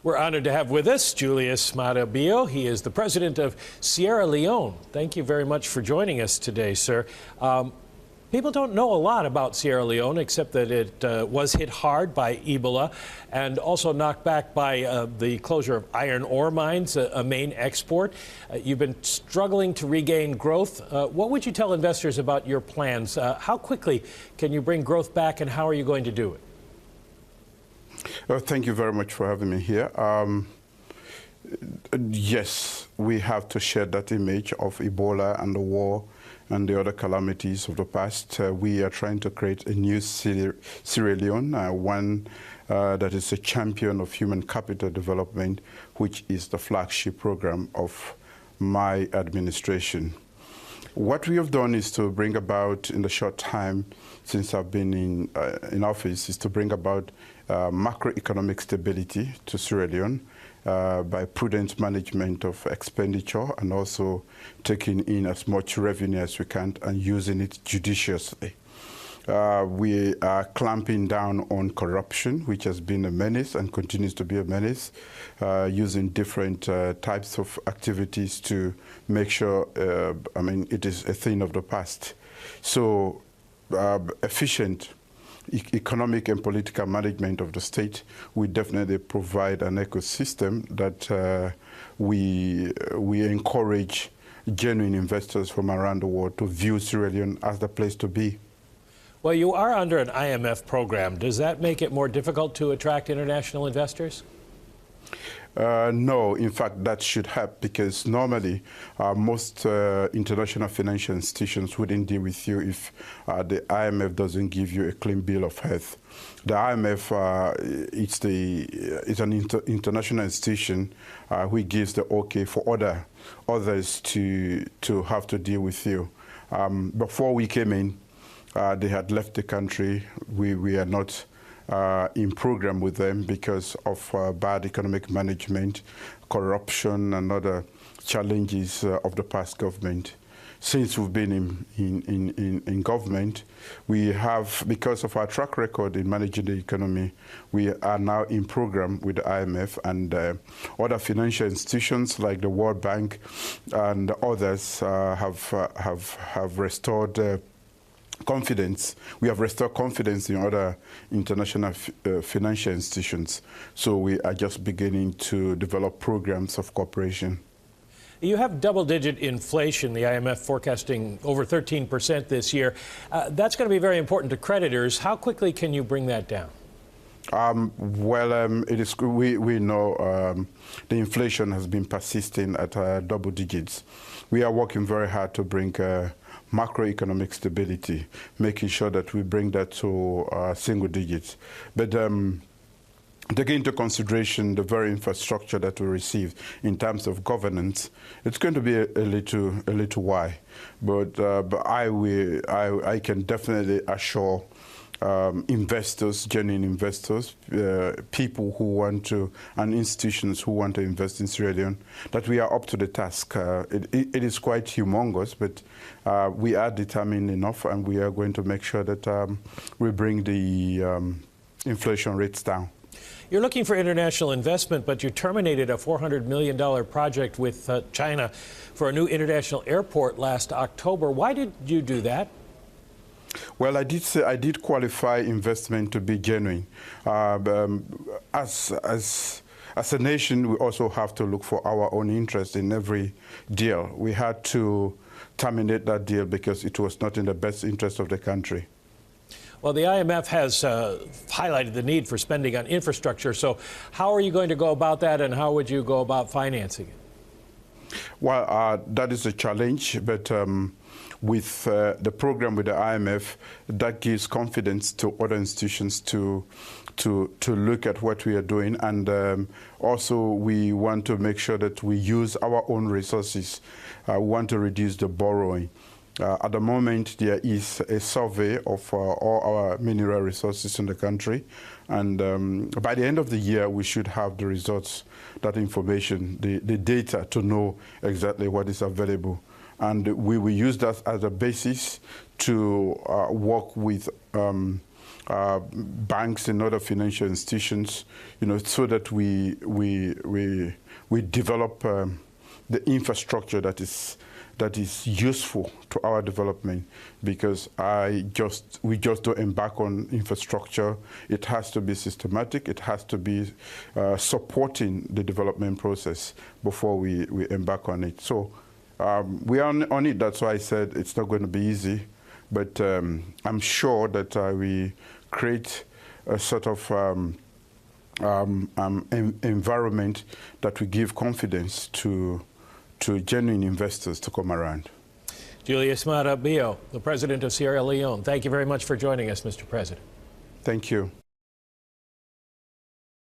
We're honored to have with us Julius Maada Bio. He is the president of Sierra Leone. Thank you very much for joining us today, sir. People don't know a lot about Sierra Leone except that it was hit hard by Ebola and also knocked back by the closure of iron ore mines, a main export. You've been struggling to regain growth. What would you tell investors about your plans? How quickly can you bring growth back, and how are you going to do it? Thank you very much for having me here. Yes, we have to share that image of Ebola and the war and the other calamities of the past. We are trying to create a new Sierra Leone, one that is a champion of human capital development, which is the flagship program of my administration. What we have done is to bring about, in the short time since I've been in office, is to bring about macroeconomic stability to Sierra Leone by prudent management of expenditure and also taking in as much revenue as we can and using it judiciously. We are clamping down on corruption, which has been a menace and continues to be a menace, using different types of activities to make sure, it is a thing of the past. So efficient economic and political management of the state, we definitely provide an ecosystem that we encourage genuine investors from around the world to view Sierra Leone as the place to be. Well, you are under an IMF program. Does that make it more difficult to attract international investors? No, in fact, that should help, because normally most international financial institutions wouldn't deal with you if the IMF doesn't give you a clean bill of health. The IMF it's an international institution which gives the okay for others to have to deal with you. Before we came in, they had left the country. We are not in program with them because of bad economic management, corruption, and other challenges of the past government. Since we've been in government, we have, because of our track record in managing the economy, we are now in program with the IMF and other financial institutions like the World Bank and others have restored confidence. We have restored confidence in other international financial institutions. So we are just beginning to develop programs of cooperation. You have double-digit inflation, the IMF forecasting over 13% this year. That's going to be very important to creditors. How quickly can you bring that down? It is. We know the inflation has been persisting at double digits. We are working very hard to bring macroeconomic stability, making sure that we bring that to single digits. But taking into consideration the very infrastructure that we receive in terms of governance, it's going to be a little while. But I can definitely assure investors, genuine investors, people who want to, and institutions who want to invest in Sierra Leone, that we are up to the task. It is quite humongous, but we are determined enough, and we are going to make sure that we bring the inflation rates down. You're looking for international investment, but you terminated a $400 million project with China for a new international airport last October. Why did you do that? Well, I did qualify investment to be genuine. As a nation, we also have to look for our own interest in every deal. We had to terminate that deal because it was not in the best interest of the country. Well, the IMF has highlighted the need for spending on infrastructure. So how are you going to go about that, and how would you go about financing it? Well, that is a challenge, but with the program with the IMF, that gives confidence to other institutions to look at what we are doing, and also we want to make sure that we use our own resources. We want to reduce the borrowing. At the moment, there is a survey of all our mineral resources in the country, and by the end of the year, we should have the results, that information, the data, to know exactly what is available. And we will use that as a basis to work with banks and other financial institutions, so that we develop the infrastructure that is useful to our development, because we just don't embark on infrastructure. It has to be systematic. It has to be supporting the development process before we embark on it. So we are on it. That's why I said it's not going to be easy, but I'm sure that we create a sort of environment that will give confidence to genuine investors to come around. Julius Maada Bio, the president of Sierra Leone, thank you very much for joining us, Mr. President. Thank you.